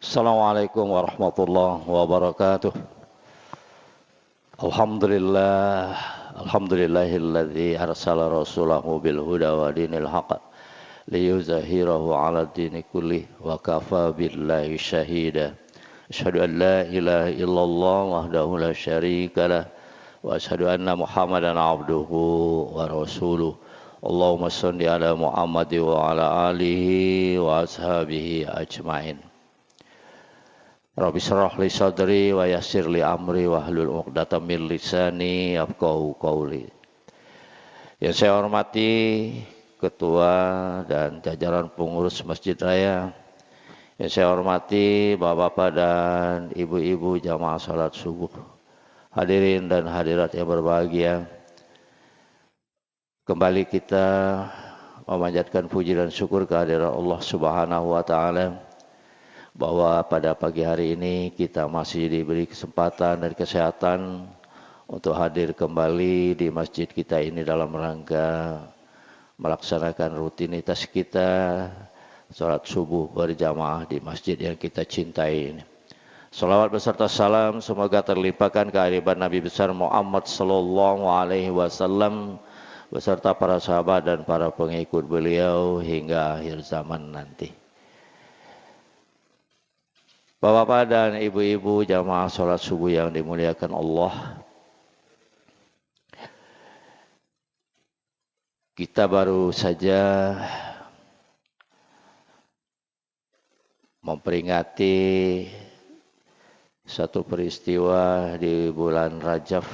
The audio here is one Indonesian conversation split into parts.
Assalamualaikum warahmatullahi wabarakatuh. Alhamdulillah, alhamdulillahilladzi arsala rasulahu bil huda wa dinil haqq liyuzahhirahu 'ala dini kullih wa kafa billahi syahida. Asyhadu an la ilaha illallah wahdahu la syarika lah wa asyhadu anna Muhammadan 'abduhu wa rasuluh. Allahumma shalli ala Muhammad wa ala alihi wa ashabihi ajmain. Rabbi shrah li sadri wa yassir li amri wa hlul 'uqdatam min lisani yafqahu qawli. Yang saya hormati Ketua dan jajaran pengurus Masjid Raya. Yang saya hormati Bapak-bapak dan ibu-ibu jamaah salat subuh. Hadirin dan hadirat yang berbahagia. Kembali kita memanjatkan puji dan syukur kehadirat Allah Subhanahu wa taala, bahwa pada pagi hari ini kita masih diberi kesempatan dan kesehatan untuk hadir kembali di masjid kita ini dalam rangka melaksanakan rutinitas kita salat subuh berjamaah di masjid yang kita cintai ini. Salawat beserta salam semoga terlimpahkan kehadiran Nabi besar Muhammad sallallahu alaihi wasallam beserta para sahabat dan para pengikut beliau hingga akhir zaman nanti. Bapak-bapak dan ibu-ibu jamaah sholat subuh yang dimuliakan Allah, kita baru saja memperingati satu peristiwa di bulan Rajab,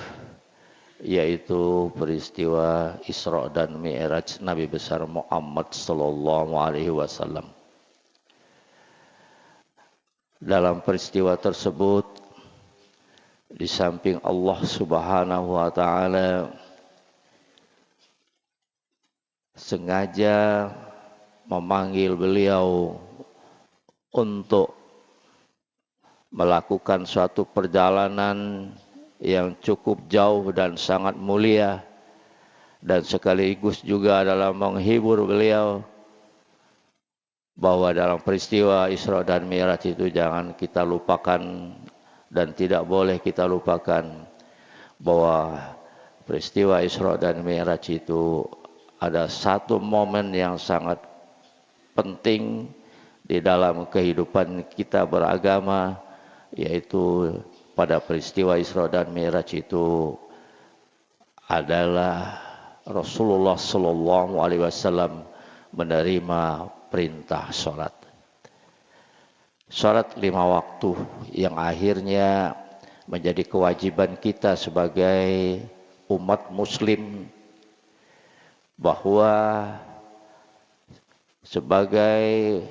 yaitu peristiwa Isra dan Mi'raj Nabi besar Muhammad sallallahu alaihi wasallam. Dalam peristiwa tersebut, di samping Allah Subhanahu wa taala sengaja memanggil beliau untuk melakukan suatu perjalanan yang cukup jauh dan sangat mulia, dan sekaligus juga adalah menghibur beliau bahwa dalam peristiwa Isra dan Mi'raj itu jangan kita lupakan dan tidak boleh kita lupakan bahwa peristiwa Isra dan Mi'raj itu ada satu momen yang sangat penting di dalam kehidupan kita beragama, yaitu pada peristiwa Isra dan Mi'raj itu adalah Rasulullah sallallahu alaihi wasallam menerima perintah sholat. Sholat 5 waktu yang akhirnya menjadi kewajiban kita sebagai umat muslim, bahwa sebagai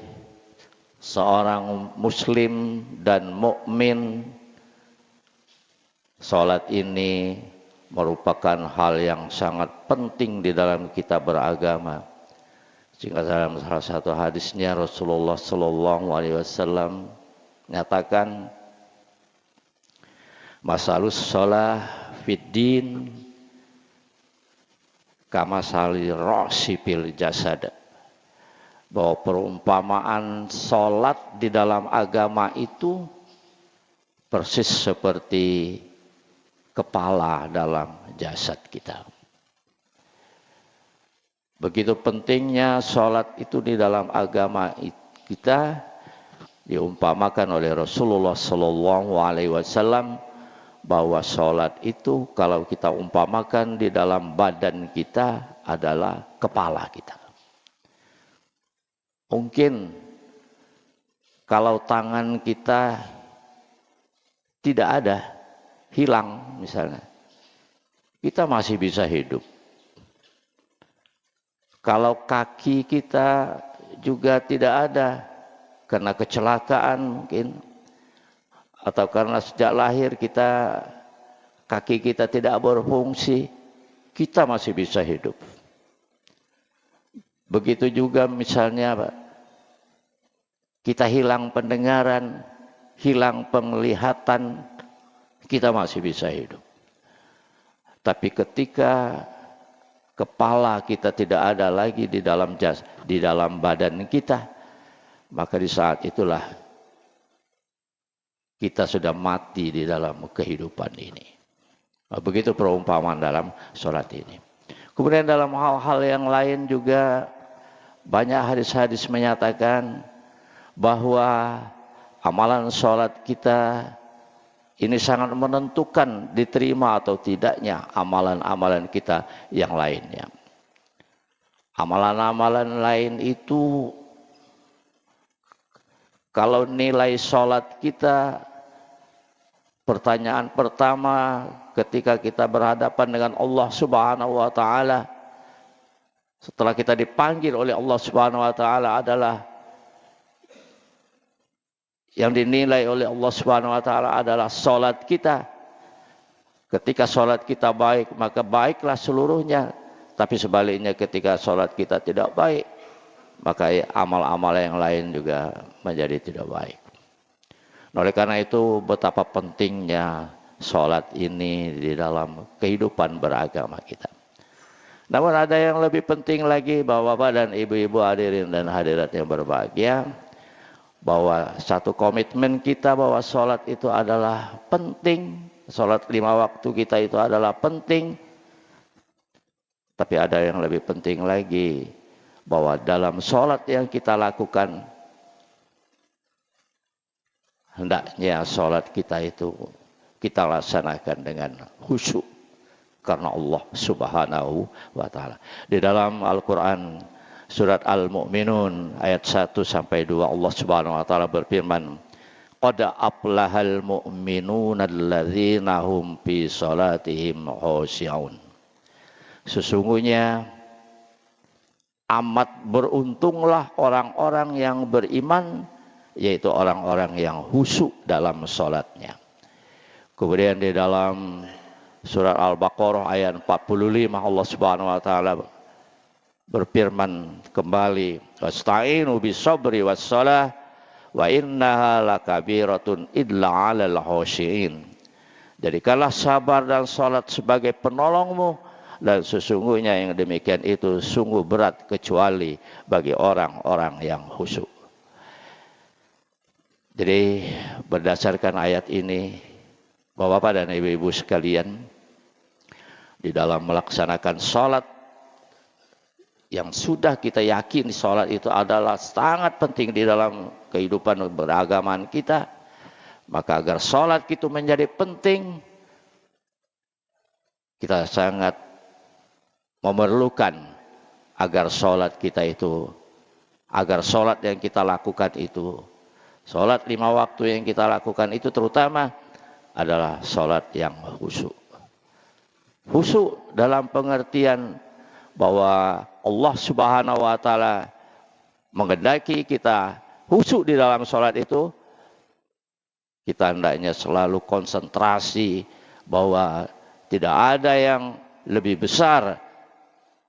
seorang muslim dan mukmin, sholat ini merupakan hal yang sangat penting di dalam kita beragama. Sehingga dalam salah satu hadisnya Rasulullah sallallahu alaihi wasallam menyatakan, masalus shalah fid din kama sali ra'si fil jasad, bahwa perumpamaan salat di dalam agama itu persis seperti kepala dalam jasad kita. Begitu pentingnya sholat itu di dalam agama kita, diumpamakan oleh Rasulullah sallallahu alaihi wasallam bahwa sholat itu kalau kita umpamakan di dalam badan kita adalah kepala kita. Mungkin kalau tangan kita tidak ada, hilang misalnya, kita masih bisa hidup. Kalau kaki kita juga tidak ada karena kecelakaan mungkin, atau karena sejak lahir kaki kita tidak berfungsi, kita masih bisa hidup. Begitu juga misalnya kita hilang pendengaran, hilang penglihatan, kita masih bisa hidup. Tapi ketika kepala kita tidak ada lagi di dalam badan kita, maka di saat itulah kita sudah mati di dalam kehidupan ini. Begitu perumpamaan dalam sholat ini. Kemudian dalam hal-hal yang lain juga banyak hadis-hadis menyatakan bahwa amalan sholat kita ini sangat menentukan diterima atau tidaknya amalan-amalan kita yang lainnya. Amalan-amalan lain itu kalau nilai sholat kita, pertanyaan pertama ketika kita berhadapan dengan Allah Subhanahu wa taala setelah kita dipanggil oleh Allah Subhanahu wa taala adalah yang dinilai oleh Allah Subhanahu wa taala adalah sholat kita. Ketika sholat kita baik, maka baiklah seluruhnya. Tapi sebaliknya ketika sholat kita tidak baik, maka amal-amal yang lain juga menjadi tidak baik. Oleh karena itu betapa pentingnya sholat ini di dalam kehidupan beragama kita. Namun ada yang lebih penting lagi, Bapak-bapak dan ibu-ibu hadirin dan hadirat yang berbahagia, bahwa satu komitmen kita bahwa sholat itu adalah penting, sholat 5 waktu kita itu adalah penting. Tapi ada yang lebih penting lagi, bahwa dalam sholat yang kita lakukan, hendaknya sholat kita itu kita laksanakan dengan khusyuk karena Allah Subhanahu wa taala. Di dalam Al-Qur'an surat Al-Mu'minun ayat 1 sampai 2 Allah Subhanahu wa taala berfirman, "Qad aflahal mu'minuna alladzina hum fi shalatihim khashi'un." Sesungguhnya amat beruntunglah orang-orang yang beriman, yaitu orang-orang yang khusyuk dalam salatnya. Kemudian di dalam surat Al-Baqarah ayat 45 Allah Subhanahu wa taala berfirman kembali, "Wasta'inu bis-sabri was-shalah wa innaha lakabiratun illa 'alal khashi'in." Jadikanlah sabar dan salat sebagai penolongmu, dan sesungguhnya yang demikian itu sungguh berat kecuali bagi orang-orang yang khusyuk. Jadi berdasarkan ayat ini, Bapak-bapak dan ibu-ibu sekalian, di dalam melaksanakan sholat yang sudah kita yakin sholat itu adalah sangat penting di dalam kehidupan beragamaan kita, maka agar sholat itu menjadi penting, kita sangat memerlukan agar sholat kita itu, agar sholat yang kita lakukan itu, sholat 5 waktu yang kita lakukan itu terutama adalah sholat yang khusyuk. Khusyuk dalam pengertian bahwa Allah Subhanahu wa taala menghendaki kita khusyuk di dalam sholat itu, kita hendaknya selalu konsentrasi bahwa tidak ada yang lebih besar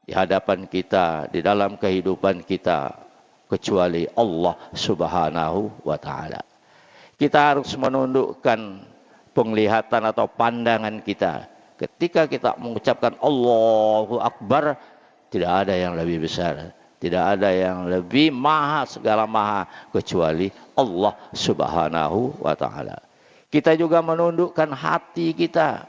di hadapan kita, di dalam kehidupan kita, kecuali Allah Subhanahu wa ta'ala. Kita harus menundukkan penglihatan atau pandangan kita. Ketika kita mengucapkan Allahu Akbar, tidak ada yang lebih besar, tidak ada yang lebih maha, segala maha, kecuali Allah Subhanahu wa ta'ala. Kita juga menundukkan hati kita,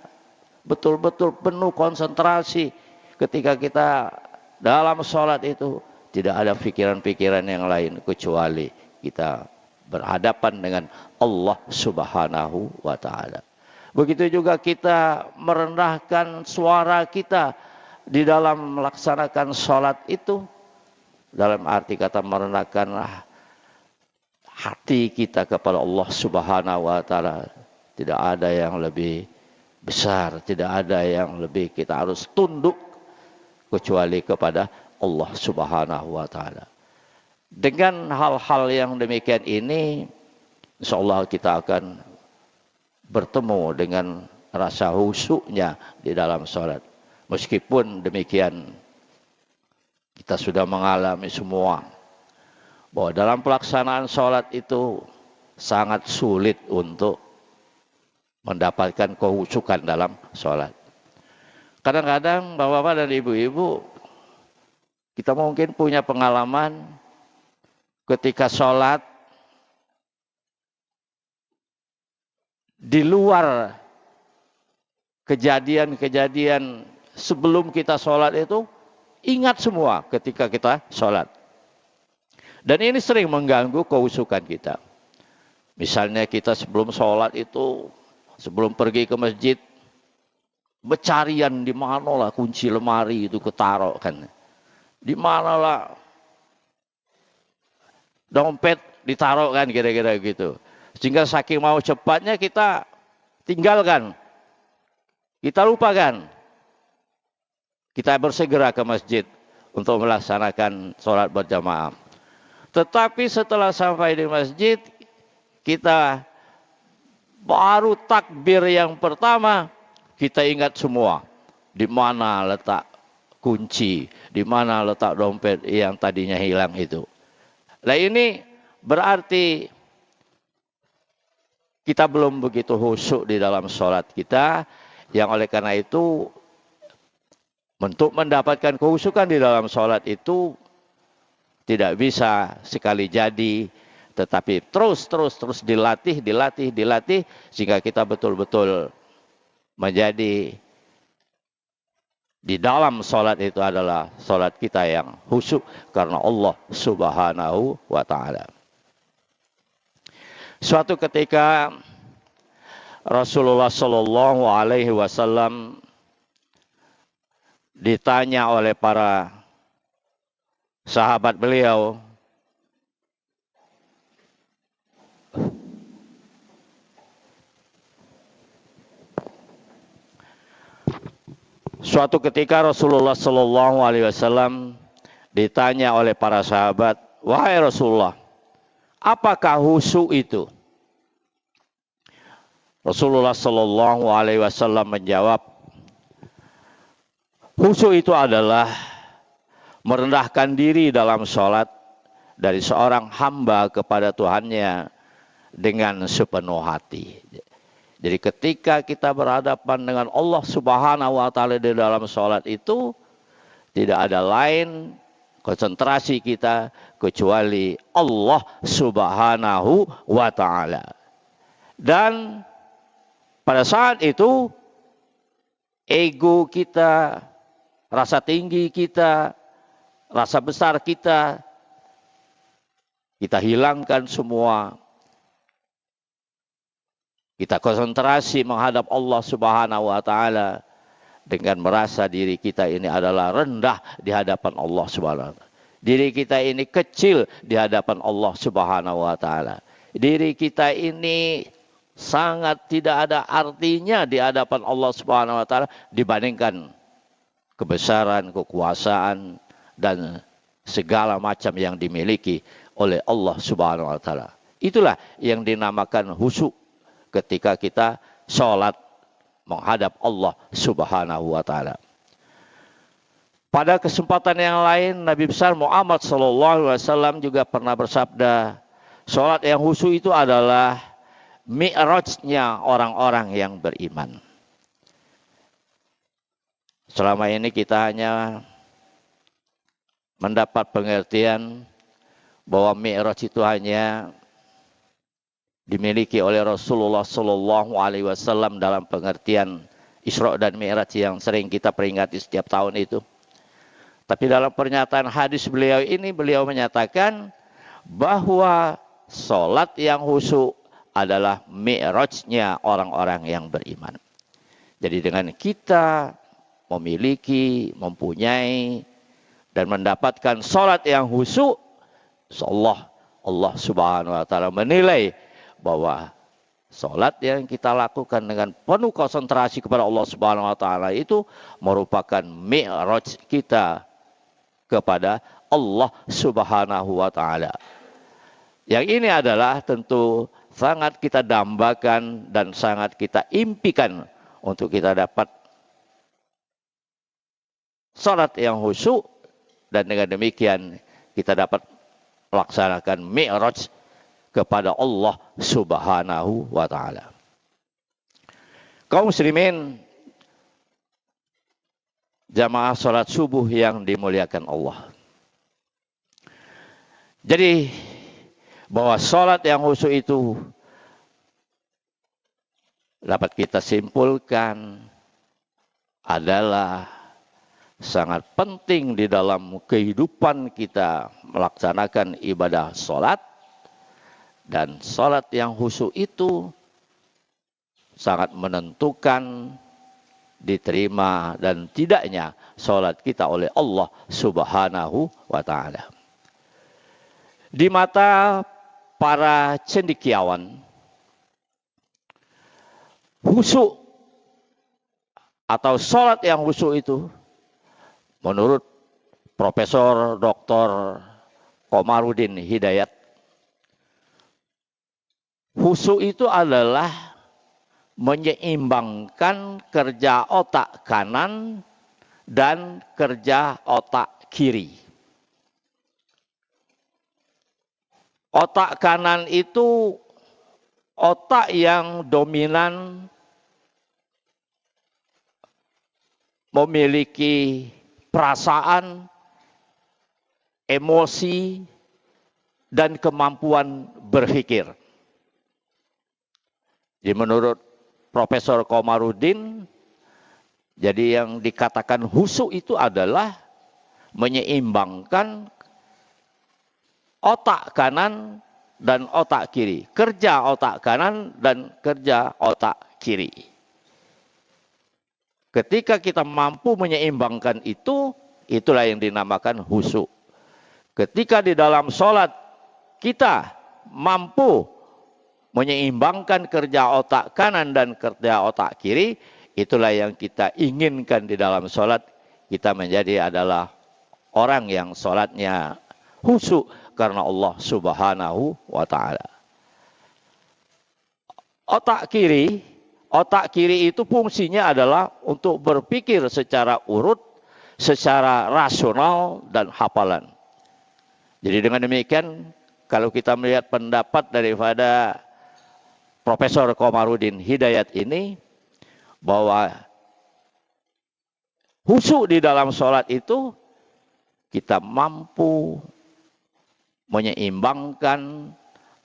betul-betul penuh konsentrasi. Ketika kita dalam sholat itu tidak ada pikiran-pikiran yang lain kecuali kita berhadapan dengan Allah Subhanahu wa ta'ala. Begitu juga kita merendahkan suara kita di dalam melaksanakan sholat itu, dalam arti kata merendahkan hati kita kepada Allah Subhanahu wa ta'ala. Tidak ada yang lebih besar, tidak ada yang lebih kita harus tunduk kecuali kepada Allah Subhanahu wa ta'ala. Dengan hal-hal yang demikian ini, insyaallah kita akan bertemu dengan rasa khusyuknya di dalam sholat. Meskipun demikian, kita sudah mengalami semua bahwa dalam pelaksanaan sholat itu sangat sulit untuk mendapatkan kehusukan dalam sholat. Kadang-kadang bapak-bapak dan ibu-ibu, kita mungkin punya pengalaman ketika sholat di luar kejadian-kejadian sebelum kita sholat itu, ingat semua ketika kita sholat. Dan ini sering mengganggu kehusukan kita. Misalnya kita sebelum sholat itu, sebelum pergi ke masjid, bercarian di manalah kunci lemari itu ketaruh kan. Di manalah dompet ditaruh kan, kira-kira gitu. Sehingga saking mau cepatnya kita tinggalkan. Kita lupakan. Kita bersegera ke masjid untuk melaksanakan sholat berjamaah. Tetapi setelah sampai di masjid, kita baru takbir yang pertama, kita ingat semua. Di mana letak kunci, di mana letak dompet yang tadinya hilang itu. Nah ini berarti kita belum begitu khusyuk di dalam sholat kita, yang oleh karena itu untuk mendapatkan kehusukan di dalam sholat itu tidak bisa sekali jadi, tetapi terus dilatih sehingga kita betul-betul menjadi di dalam sholat itu adalah sholat kita yang khusyuk karena Allah Subhanahu wa ta'ala. Suatu ketika Rasulullah Shallallahu Alaihi Wasallam ditanya oleh para sahabat beliau, suatu ketika Rasulullah Shallallahu Alaihi Wasallam ditanya oleh para sahabat, wahai Rasulullah, apakah khusyuk itu? Rasulullah Shallallahu Alaihi Wasallam menjawab, khusyuk itu adalah merendahkan diri dalam sholat dari seorang hamba kepada Tuhannya dengan sepenuh hati. Jadi ketika kita berhadapan dengan Allah Subhanahu wa ta'ala di dalam sholat itu, tidak ada lain konsentrasi kita kecuali Allah Subhanahu wa ta'ala. Dan pada saat itu ego kita, rasa tinggi kita, rasa besar kita hilangkan semua. Kita konsentrasi menghadap Allah Subhanahu wa ta'ala dengan merasa diri kita ini adalah rendah di hadapan Allah Subhanahu wa ta'ala. Diri kita ini kecil di hadapan Allah Subhanahu wa ta'ala. Diri kita ini sangat tidak ada artinya di hadapan Allah Subhanahu wa ta'ala dibandingkan kebesaran, kekuasaan dan segala macam yang dimiliki oleh Allah Subhanahu wa ta'ala. Itulah yang dinamakan khusyuk ketika kita sholat menghadap Allah Subhanahu wa ta'ala. Pada kesempatan yang lain, Nabi besar Muhammad SAW juga pernah bersabda, sholat yang khusyuk itu adalah mi'rajnya orang-orang yang beriman. Selama ini kita hanya mendapat pengertian bahwa mi'raj itu hanya dimiliki oleh Rasulullah Shallallahu Alaihi Wasallam dalam pengertian Isra dan Mi'raj yang sering kita peringati setiap tahun itu. Tapi dalam pernyataan hadis beliau ini, beliau menyatakan bahwa sholat yang khusyuk adalah mi'rajnya orang-orang yang beriman. Jadi dengan kita memiliki, mempunyai, dan mendapatkan sholat yang khusyuk, Allah Subhanahu wa ta'ala menilai bahwa sholat yang kita lakukan dengan penuh konsentrasi kepada Allah Subhanahu wa ta'ala itu merupakan mi'raj kita kepada Allah Subhanahu wa ta'ala. Yang ini adalah tentu sangat kita dambakan dan sangat kita impikan untuk kita dapat salat yang khusyuk, dan dengan demikian kita dapat melaksanakan mi'raj kepada Allah Subhanahu wa ta'ala. Kaum muslimin, jamaah salat subuh yang dimuliakan Allah. Jadi bahwa salat yang khusyuk itu dapat kita simpulkan adalah sangat penting di dalam kehidupan kita melaksanakan ibadah sholat, dan sholat yang khusyuk itu sangat menentukan diterima dan tidaknya sholat kita oleh Allah Subhanahu wa Ta'ala. Di mata para cendekiawan, khusyuk atau sholat yang khusyuk itu menurut Profesor Dr. Komarudin Hidayat, khusyuk itu adalah menyeimbangkan kerja otak kanan dan kerja otak kiri. Otak kanan itu otak yang dominan, memiliki perasaan, emosi, dan kemampuan berpikir. Jadi menurut Profesor Komarudin, jadi yang dikatakan khusyuk itu adalah menyeimbangkan otak kanan dan otak kiri. Kerja otak kanan dan kerja otak kiri. Ketika kita mampu menyeimbangkan itu, itulah yang dinamakan khusyuk. Ketika di dalam sholat kita mampu menyeimbangkan kerja otak kanan dan kerja otak kiri, itulah yang kita inginkan di dalam sholat. Kita menjadi adalah orang yang sholatnya khusyuk karena Allah Subhanahu wa Ta'ala. Otak kiri itu fungsinya adalah untuk berpikir secara urut, secara rasional dan hafalan. Jadi dengan demikian, kalau kita melihat pendapat daripada Profesor Komarudin Hidayat ini, bahwa khusyuk di dalam sholat itu kita mampu menyeimbangkan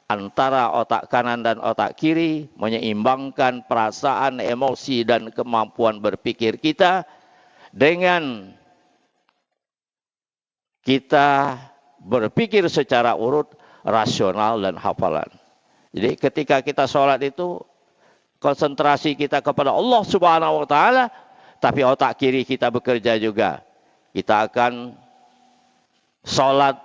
antara otak kanan dan otak kiri, menyeimbangkan perasaan, emosi, dan kemampuan berpikir kita dengan kita berpikir secara urut, rasional, dan hafalan. Jadi ketika kita sholat itu konsentrasi kita kepada Allah Subhanahu wa Ta'ala, tapi otak kiri kita bekerja juga. Kita akan sholat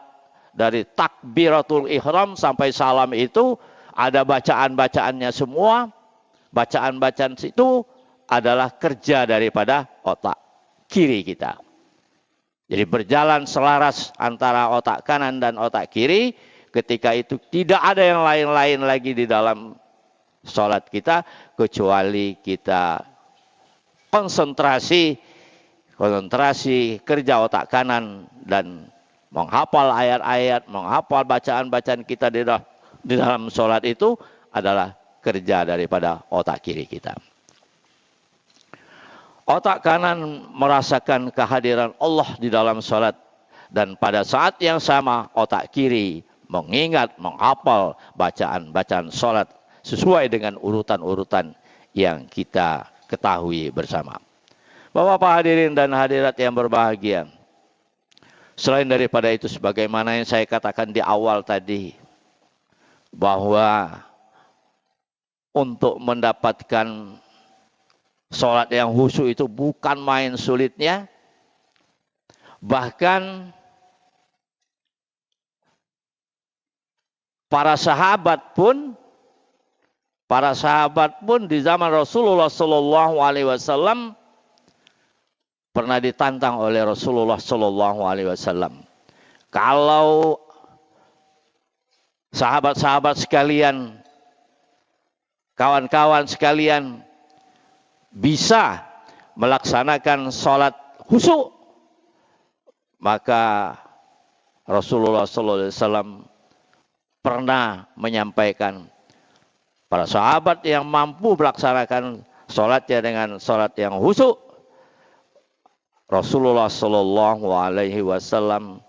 dari takbiratul ihram sampai salam itu ada bacaan-bacaannya semua. Bacaan-bacaan itu adalah kerja daripada otak kiri kita. Jadi berjalan selaras antara otak kanan dan otak kiri. Ketika itu tidak ada yang lain-lain lagi di dalam sholat kita, kecuali kita konsentrasi kerja otak kanan dan menghafal ayat-ayat, menghafal bacaan-bacaan kita di dalam sholat itu adalah kerja daripada otak kiri kita. Otak kanan merasakan kehadiran Allah di dalam sholat, dan pada saat yang sama otak kiri mengingat, menghafal bacaan-bacaan sholat sesuai dengan urutan-urutan yang kita ketahui bersama. Bapak hadirin dan hadirat yang berbahagia, selain daripada itu, sebagaimana yang saya katakan di awal tadi, bahwa untuk mendapatkan sholat yang khusyuk itu bukan main sulitnya. Bahkan para sahabat pun di zaman Rasulullah Sallallahu Alaihi Wasallam pernah ditantang oleh Rasulullah Sallallahu Alaihi Wasallam. Kalau sahabat-sahabat sekalian, kawan-kawan sekalian bisa melaksanakan sholat khusyuk, maka Rasulullah Sallallahu Alaihi Wasallam pernah menyampaikan para sahabat yang mampu melaksanakan sholatnya dengan sholat yang khusyuk, Rasulullah Sallallahu Alaihi Wasallam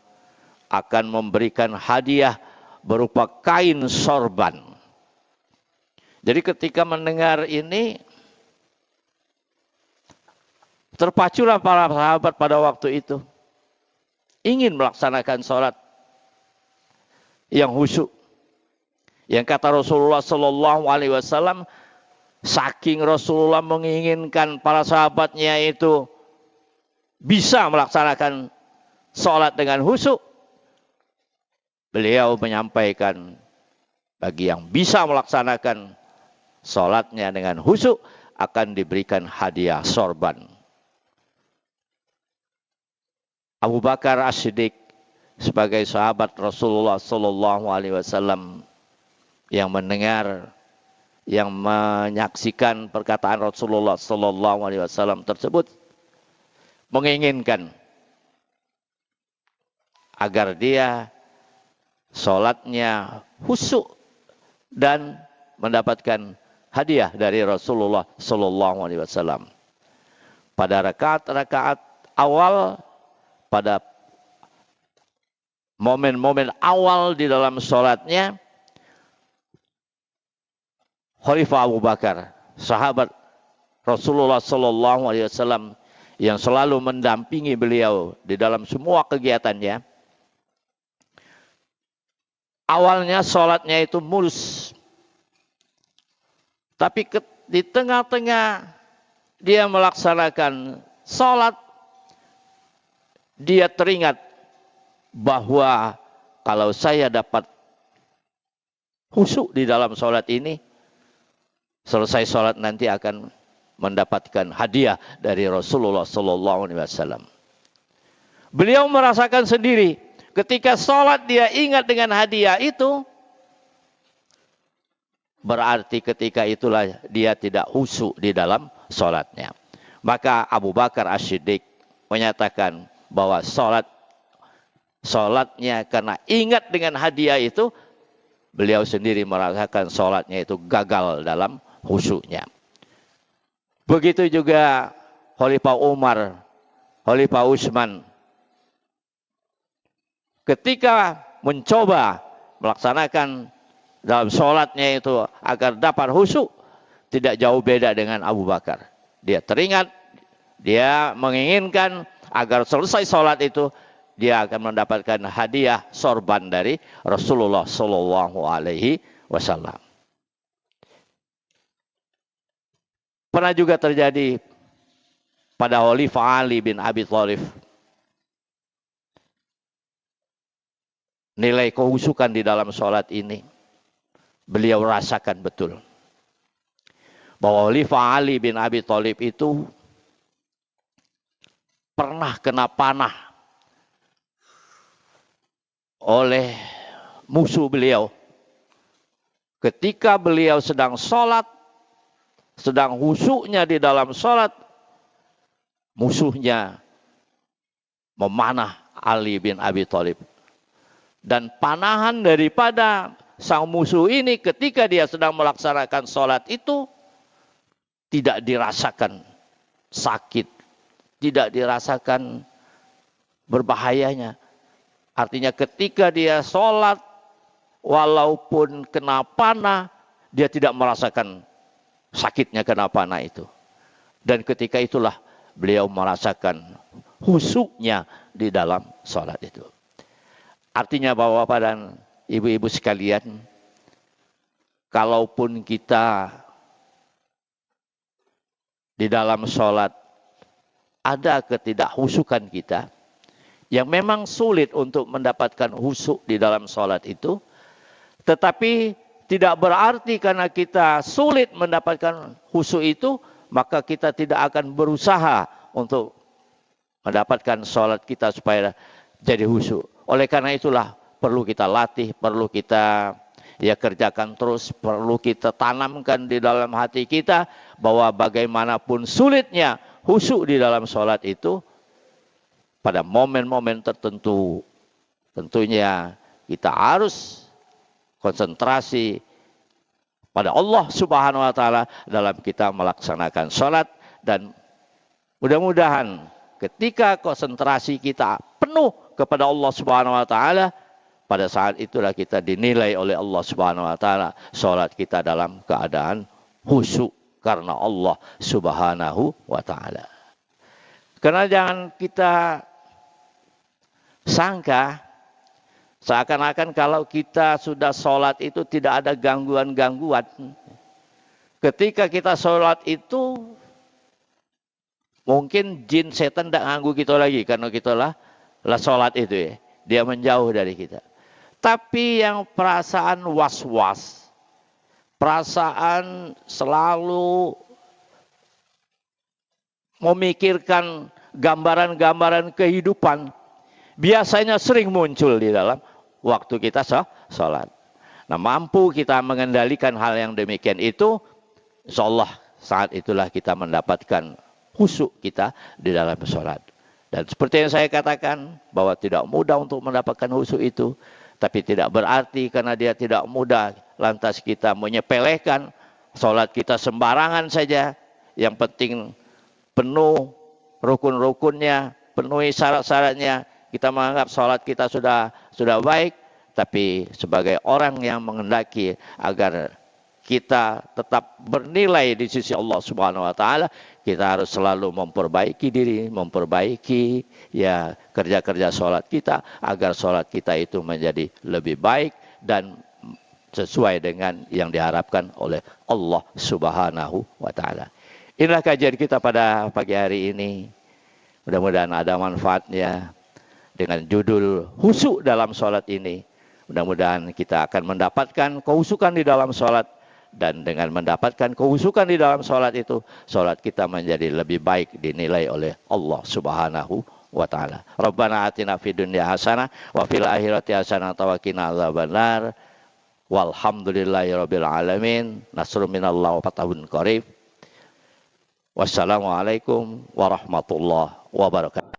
akan memberikan hadiah berupa kain sorban. Jadi ketika mendengar ini, Terpaculah para sahabat pada waktu itu ingin melaksanakan sholat yang khusyuk. Yang kata Rasulullah Sallallahu Alaihi Wasallam, saking Rasulullah menginginkan para sahabatnya itu bisa melaksanakan sholat dengan khusyuk, beliau menyampaikan bagi yang bisa melaksanakan sholatnya dengan khusyuk akan diberikan hadiah sorban. Abu Bakar As-Siddiq sebagai sahabat Rasulullah Sallallahu Alaihi Wasallam yang mendengar, yang menyaksikan perkataan Rasulullah Sallallahu Alaihi Wasallam tersebut, menginginkan agar dia sholatnya khusyuk dan mendapatkan hadiah dari Rasulullah Sallallahu Alaihi Wasallam. Pada rakaat-rakaat awal, pada momen-momen awal di dalam sholatnya, Khalifah Abu Bakar, sahabat Rasulullah Sallallahu Alaihi Wasallam yang selalu mendampingi beliau di dalam semua kegiatannya, awalnya sholatnya itu mulus, tapi di tengah-tengah dia melaksanakan sholat, dia teringat bahwa kalau saya dapat khusyuk di dalam sholat ini, selesai sholat nanti akan mendapatkan hadiah dari Rasulullah Sallallahu Alaihi Wasallam. Beliau merasakan sendiri ketika sholat dia ingat dengan hadiah itu, berarti ketika itulah dia tidak khusyuk di dalam sholatnya. Maka Abu Bakar As-Siddiq menyatakan bahwa sholatnya karena ingat dengan hadiah itu, beliau sendiri merasakan sholatnya itu gagal dalam khusyuknya. Begitu juga Khalifah Umar, Khalifah Utsman, ketika mencoba melaksanakan dalam sholatnya itu agar dapat khusyuk, tidak jauh beda dengan Abu Bakar. Dia teringat, dia menginginkan agar selesai sholat itu dia akan mendapatkan hadiah sorban dari Rasulullah Sallallahu Alaihi Wasallam. Pernah juga terjadi pada Khalifah Ali bin Abi Thalib. Nilai kehusukan di dalam sholat ini beliau rasakan betul. Bahwa Khalifah Ali bin Abi Thalib itu pernah kena panah oleh musuh beliau. Ketika beliau sedang sholat, sedang khusyuknya di dalam sholat, musuhnya memanah Ali bin Abi Thalib. Dan panahan daripada sang musuh ini ketika dia sedang melaksanakan sholat itu tidak dirasakan sakit, tidak dirasakan berbahayanya. Artinya ketika dia sholat, walaupun kena panah, dia tidak merasakan sakitnya kena panah itu. Dan ketika itulah beliau merasakan khusyuknya di dalam sholat itu. Artinya Bapak-bapak dan ibu-ibu sekalian, kalaupun kita di dalam sholat ada ketidakkhusyukan kita, yang memang sulit untuk mendapatkan khusyuk di dalam sholat itu, tetapi tidak berarti karena kita sulit mendapatkan khusyuk itu, maka kita tidak akan berusaha untuk mendapatkan sholat kita supaya jadi khusyuk. Oleh karena itulah perlu kita latih, perlu kita kerjakan terus, perlu kita tanamkan di dalam hati kita bahwa bagaimanapun sulitnya khusyuk di dalam sholat itu, pada momen-momen tertentu tentunya kita harus konsentrasi pada Allah Subhanahu wa taala dalam kita melaksanakan sholat, dan mudah-mudahan ketika konsentrasi kita penuh kepada Allah Subhanahu wa taala, pada saat itulah kita dinilai oleh Allah Subhanahu wa taala sholat kita dalam keadaan khusyuk karena Allah Subhanahu wa taala. Karena jangan kita sangka seakan-akan kalau kita sudah sholat itu tidak ada gangguan-gangguan. Ketika kita sholat itu mungkin jin setan tidak ganggu kita lagi karena kita lah sholat itu ya. Dia menjauh dari kita. Tapi yang perasaan was-was, perasaan selalu memikirkan gambaran-gambaran kehidupan, biasanya sering muncul di dalam waktu kita sholat. Nah, mampu kita mengendalikan hal yang demikian itu, insyaallah saat itulah kita mendapatkan khusyuk kita di dalam sholat. Dan seperti yang saya katakan, bahwa tidak mudah untuk mendapatkan khusyuk itu, tapi tidak berarti karena dia tidak mudah, lantas kita menyepelekan sholat kita sembarangan saja. Yang penting penuh rukun-rukunnya, penuhi syarat-syaratnya, kita menganggap sholat kita sudah baik. Tapi sebagai orang yang menghendaki agar kita tetap bernilai di sisi Allah Subhanahu wa taala, kita harus selalu memperbaiki diri, memperbaiki ya kerja-kerja sholat kita agar sholat kita itu menjadi lebih baik dan sesuai dengan yang diharapkan oleh Allah Subhanahu wa taala. Inilah kajian kita pada pagi hari ini. Mudah-mudahan ada manfaatnya dengan judul khusyuk dalam sholat ini. Mudah-mudahan kita akan mendapatkan kehusukan di dalam sholat. Dan dengan mendapatkan kehusukan di dalam sholat itu, sholat kita menjadi lebih baik dinilai oleh Allah Subhanahu wa ta'ala. Rabbana atina fid dunya hasanah wa fil akhirati hasanah wa qina adzabannar. Walhamdulillahi rabbil alamin. Nasrun minallah wa fathun qarib. Wassalamualaikum warahmatullahi wabarakatuh.